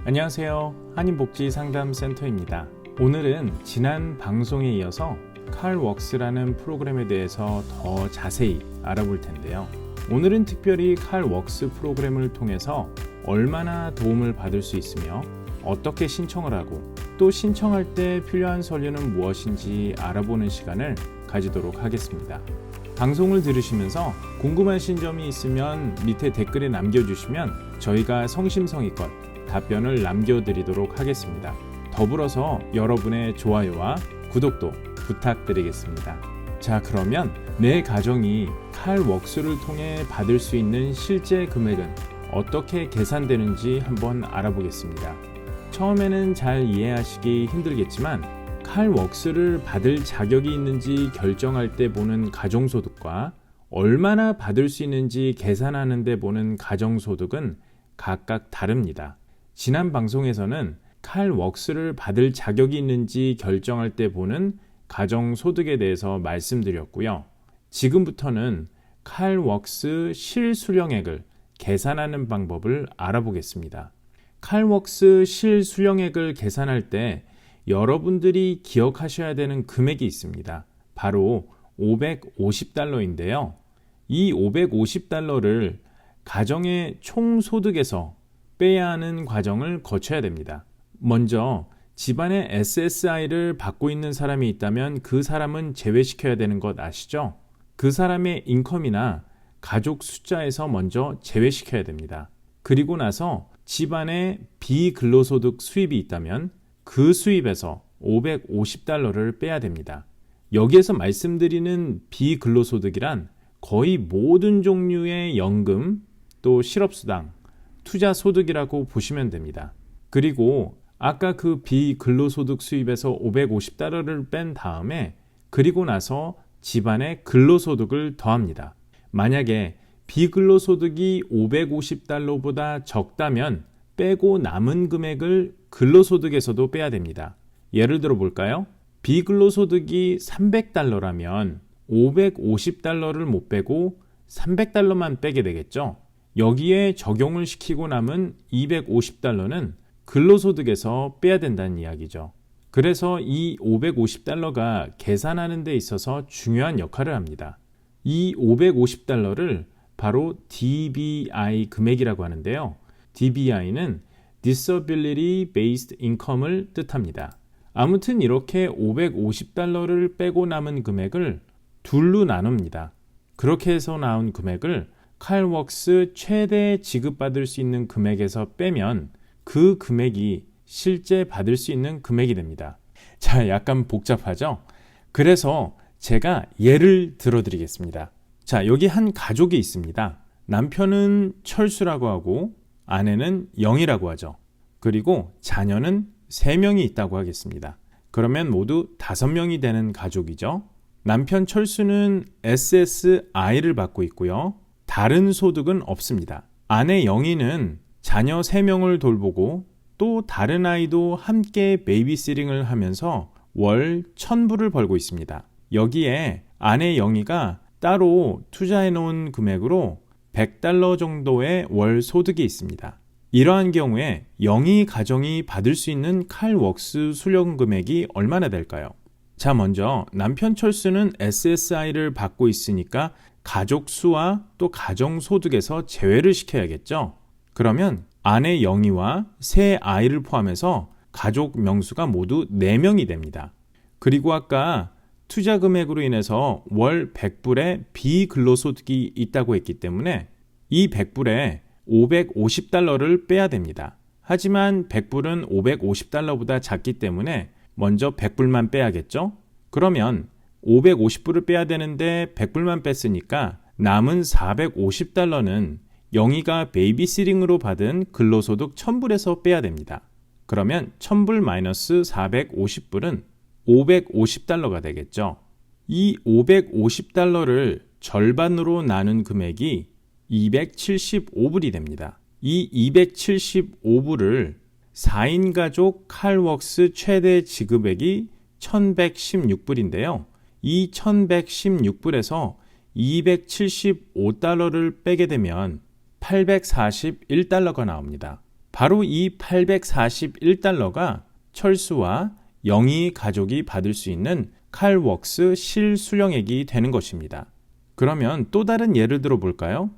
안녕하세요. 한인복지상담센터입니다. 오늘은 지난 방송에 이어서 칼웍스라는 프로그램에 대해서 더 자세히 알아볼 텐데요. 오늘은 특별히 칼웍스 프로그램을 통해서 얼마나 도움을 받을 수 있으며 어떻게 신청을 하고 또 신청할 때 필요한 서류는 무엇인지 알아보는 시간을 가지도록 하겠습니다. 방송을 들으시면서 궁금하신 점이 있으면 밑에 댓글에 남겨주시면 저희가 성심성의껏 답변을 남겨드리도록 하겠습니다. 더불어서 여러분의 좋아요와 구독도 부탁드리겠습니다. 자, 그러면 내 가정이 칼웍스를 통해 받을 수 있는 실제 금액은 어떻게 계산되는지 한번 알아보겠습니다. 처음에는 잘 이해하시기 힘들겠지만 칼웍스를 받을 자격이 있는지 결정할 때 보는 가정소득과 얼마나 받을 수 있는지 계산하는 데 보는 가정소득은 각각 다릅니다. 지난 방송에서는 칼웍스를 받을 자격이 있는지 결정할 때 보는 가정소득에 대해서 말씀드렸고요. 지금부터는 칼웍스 실수령액을 계산하는 방법을 알아보겠습니다. 칼웍스 실수령액을 계산할 때 여러분들이 기억하셔야 되는 금액이 있습니다. 바로 $550인데요. 이 $550를 가정의 총소득에서 빼야 하는 과정을 거쳐야 됩니다. 먼저 집안에 SSI를 받고 있는 사람이 있다면 그 사람은 제외시켜야 되는 것 아시죠? 그 사람의 인컴이나 가족 숫자에서 먼저 제외시켜야 됩니다. 그리고 나서 집안에 비근로소득 수입이 있다면 그 수입에서 $550를 빼야 됩니다. 여기에서 말씀드리는 비근로소득이란 거의 모든 종류의 연금, 또 실업수당, 투자소득이라고 보시면 됩니다. 그리고 아까 그 비근로소득 수입에서 $550를 뺀 다음에 그리고 나서 집안의 근로소득을 더합니다. 만약에 비근로소득이 $550보다 적다면 빼고 남은 금액을 근로소득에서도 빼야 됩니다. 예를 들어 볼까요? 비근로소득이 $300라면 $550를 못 빼고 $300만 빼게 되겠죠? 여기에 적용을 시키고 남은 $250는 근로소득에서 빼야 된다는 이야기죠. 그래서 이 $550가 계산하는 데 있어서 중요한 역할을 합니다. 이 $550를 바로 DBI 금액이라고 하는데요. DBI는 Disability Based Income을 뜻합니다. 아무튼 이렇게 $550를 빼고 남은 금액을 둘로 나눕니다. 그렇게 해서 나온 금액을 칼웍스 최대 지급받을 수 있는 금액에서 빼면 그 금액이 실제 받을 수 있는 금액이 됩니다. 자, 약간 복잡하죠? 그래서 제가 예를 들어드리겠습니다. 자, 여기 한 가족이 있습니다. 남편은 철수라고 하고 아내는 영이라고 하죠. 그리고 자녀는 3명이 있다고 하겠습니다. 그러면 모두 5명이 되는 가족이죠. 남편 철수는 SSI를 받고 있고요. 다른 소득은 없습니다. 아내 영희는 자녀 3명을 돌보고 또 다른 아이도 함께 베이비시팅을 하면서 월 1,000불을 벌고 있습니다. 여기에 아내 영희가 따로 투자해 놓은 금액으로 $100 정도의 월 소득이 있습니다. 이러한 경우에 영희 가정이 받을 수 있는 칼웍스 수령 금액이 얼마나 될까요? 자, 먼저 남편 철수는 SSI를 받고 있으니까 가족 수와 또 가정 소득에서 제외를 시켜야겠죠. 그러면 아내 영희와 세 아이를 포함해서 가족 명수가 모두 4명이 됩니다. 그리고 아까 투자 금액으로 인해서 월 100불의 비근로소득이 있다고 했기 때문에 이 100불에 $550를 빼야 됩니다. 하지만 100불은 $550보다 작기 때문에 먼저 100불만 빼야겠죠? 그러면 $550불을 빼야 되는데 100불만 뺐으니까 남은 $450는 영희가 베이비시팅으로 받은 근로소득 1,000불에서 빼야 됩니다. 그러면 1,000불 마이너스 450불은 $550가 되겠죠. 이 $550를 절반으로 나눈 금액이 275불이 됩니다. 이 275불을 4인 가족 칼웍스 최대 지급액이 1,116불인데요. 이 1,116불에서 $275를 빼게 되면 $841가 나옵니다. 바로 이 841달러가 철수와 영희 가족이 받을 수 있는 칼웍스 실수령액이 되는 것입니다. 그러면 또 다른 예를 들어 볼까요?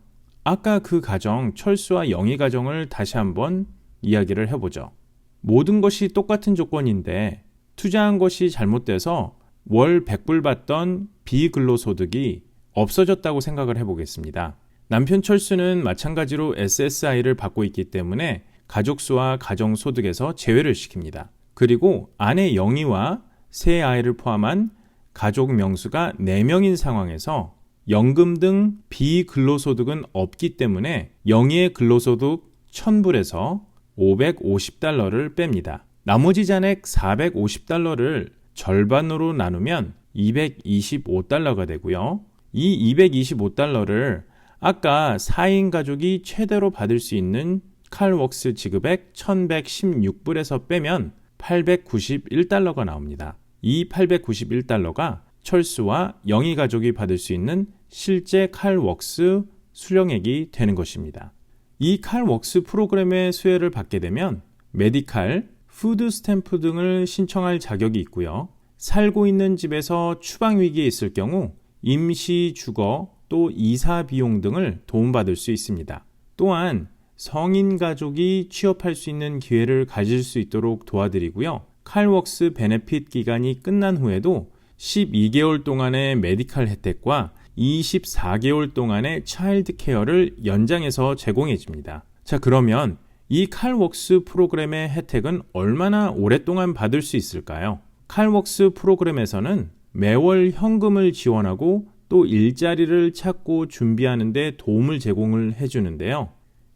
아까 그 가정, 철수와 영희 가정을 다시 한번 이야기를 해보죠. 모든 것이 똑같은 조건인데 투자한 것이 잘못돼서 월 100불 받던 비근로소득이 없어졌다고 생각을 해보겠습니다. 남편 철수는 마찬가지로 SSI를 받고 있기 때문에 가족수와 가정소득에서 제외를 시킵니다. 그리고 아내 영희와 세 아이를 포함한 가족 명수가 4명인 상황에서 연금 등 비근로소득은 없기 때문에 영희의 근로소득 1000불에서 550달러를 뺍니다. 나머지 잔액 450달러를 절반으로 나누면 225달러가 되고요. 이 225달러를 아까 4인 가족이 최대로 받을 수 있는 칼웍스 지급액 1116불에서 빼면 891달러가 나옵니다. 이 891달러가 철수와 영희 가족이 받을 수 있는 실제 칼웍스 수령액이 되는 것입니다. 이 칼웍스 프로그램의 수혜를 받게 되면 메디칼, 푸드 스탬프 등을 신청할 자격이 있고요. 살고 있는 집에서 추방 위기에 있을 경우 임시 주거 또 이사 비용 등을 도움받을 수 있습니다. 또한 성인 가족이 취업할 수 있는 기회를 가질 수 있도록 도와드리고요. 칼웍스 베네핏 기간이 끝난 후에도 12개월 동안의 메디칼 혜택과 24개월 동안의 차일드 케어를 연장해서 제공해 줍니다. 자, 그러면 이 칼웍스 프로그램의 혜택은 얼마나 오랫동안 받을 수 있을까요? 칼웍스 프로그램에서는 매월 현금을 지원하고 또 일자리를 찾고 준비하는 데 도움을 제공을 해주는데요.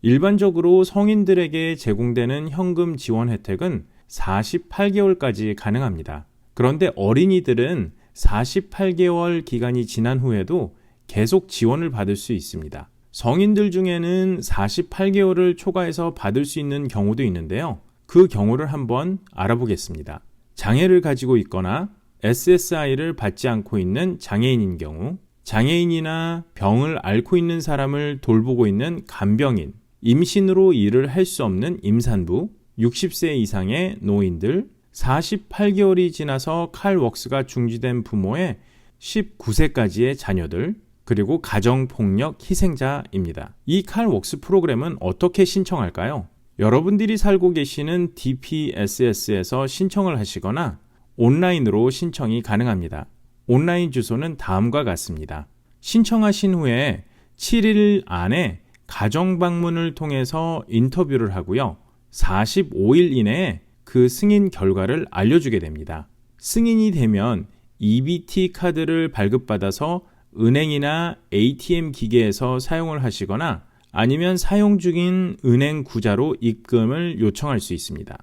일반적으로 성인들에게 제공되는 현금 지원 혜택은 48개월까지 가능합니다. 그런데 어린이들은 48개월 기간이 지난 후에도 계속 지원을 받을 수 있습니다. 성인들 중에는 48개월을 초과해서 받을 수 있는 경우도 있는데요. 그 경우를 한번 알아보겠습니다. 장애를 가지고 있거나 SSI를 받지 않고 있는 장애인인 경우, 장애인이나 병을 앓고 있는 사람을 돌보고 있는 간병인, 임신으로 일을 할 수 없는 임산부, 60세 이상의 노인들, 48개월이 지나서 칼웍스가 중지된 부모의 19세까지의 자녀들, 그리고 가정폭력 희생자입니다. 이 칼웍스 프로그램은 어떻게 신청할까요? 여러분들이 살고 계시는 DPSS에서 신청을 하시거나 온라인으로 신청이 가능합니다. 온라인 주소는 다음과 같습니다. 신청하신 후에 7일 안에 가정 방문을 통해서 인터뷰를 하고요. 45일 이내에 그 승인 결과를 알려주게 됩니다. 승인이 되면 EBT 카드를 발급받아서 은행이나 ATM 기계에서 사용을 하시거나 아니면 사용 중인 은행 구자로 입금을 요청할 수 있습니다.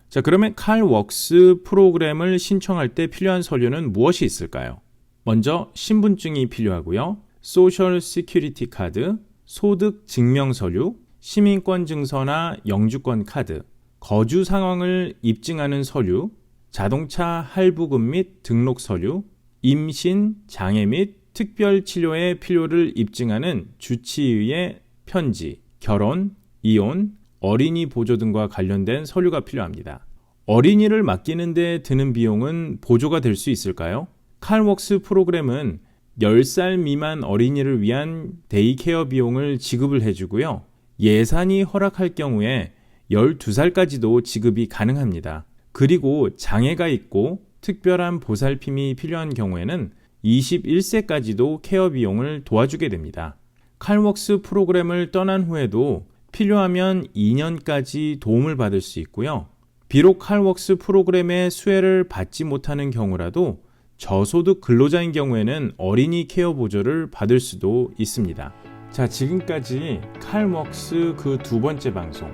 자, 그러면 칼웍스 프로그램을 신청할 때 필요한 서류는 무엇이 있을까요? 먼저 신분증이 필요하고요. 소셜 시큐리티 카드, 소득 증명 서류, 시민권 증서나 영주권 카드, 거주 상황을 입증하는 서류, 자동차 할부금 및 등록 서류, 임신, 장애 및 특별 치료의 필요를 입증하는 주치의의 편지, 결혼, 이혼, 어린이 보조 등과 관련된 서류가 필요합니다. 어린이를 맡기는 데 드는 비용은 보조가 될 수 있을까요? 칼웍스 프로그램은 10살 미만 어린이를 위한 데이케어 비용을 지급을 해주고요. 예산이 허락할 경우에 12살까지도 지급이 가능합니다. 그리고 장애가 있고 특별한 보살핌이 필요한 경우에는 21세까지도 케어 비용을 도와주게 됩니다. 칼웍스 프로그램을 떠난 후에도 필요하면 2년까지 도움을 받을 수 있고요. 비록 칼웍스 프로그램의 수혜를 받지 못하는 경우라도 저소득 근로자인 경우에는 어린이 케어 보조를 받을 수도 있습니다. 자, 지금까지 칼웍스 그 두 번째 방송,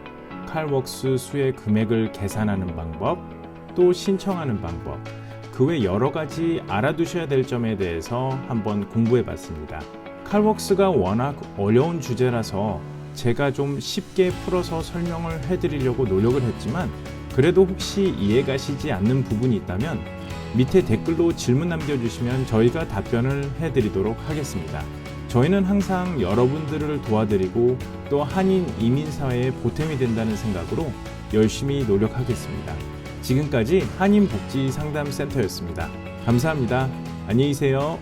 칼웍스 수혜 금액을 계산하는 방법, 또 신청하는 방법, 그 외 여러 가지 알아두셔야 될 점에 대해서 한번 공부해 봤습니다. 칼웍스가 워낙 어려운 주제라서 제가 좀 쉽게 풀어서 설명을 해드리려고 노력을 했지만 그래도 혹시 이해가시지 않는 부분이 있다면 밑에 댓글로 질문 남겨주시면 저희가 답변을 해드리도록 하겠습니다. 저희는 항상 여러분들을 도와드리고 또 한인 이민사회에 보탬이 된다는 생각으로 열심히 노력하겠습니다. 지금까지 한인복지상담센터였습니다. 감사합니다. 안녕히 계세요.